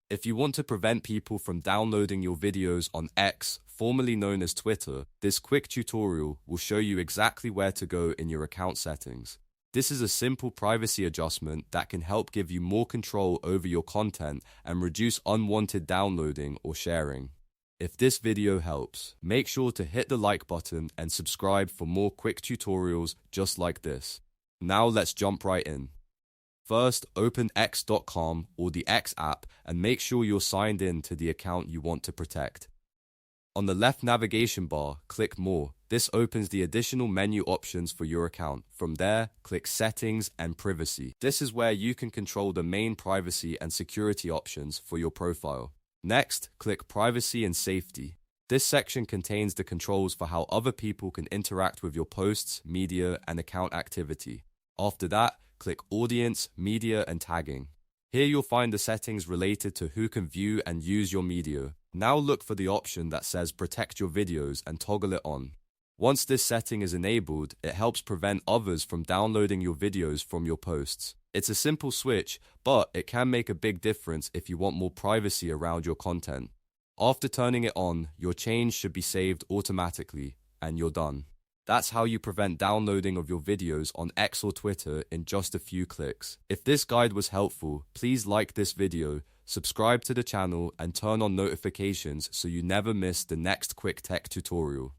If you want to prevent people from downloading your videos on X, formerly known as Twitter, this quick tutorial will show you exactly where to go in your account settings. This is a simple privacy adjustment that can help give you more control over your content and reduce unwanted downloading or sharing. If this video helps, make sure to hit the like button and subscribe for more quick tutorials just like this. Now let's jump right in. First, open x.com or the X app and make sure you're signed in to the account you want to protect. On the left navigation bar, click More. This opens the additional menu options for your account. From there, click Settings and Privacy. This is where you can control the main privacy and security options for your profile. Next, click Privacy and Safety. This section contains the controls for how other people can interact with your posts, media, and account activity. After that, click Audience, Media, and Tagging. Here you'll find the settings related to who can view and use your media. Now look for the option that says Protect your videos and toggle it on. Once this setting is enabled, it helps prevent others from downloading your videos from your posts. It's a simple switch, but it can make a big difference if you want more privacy around your content. After turning it on, your change should be saved automatically, and you're done. That's how you prevent downloading of your videos on X or Twitter in just a few clicks. If this guide was helpful, please like this video, subscribe to the channel, and turn on notifications so you never miss the next quick tech tutorial.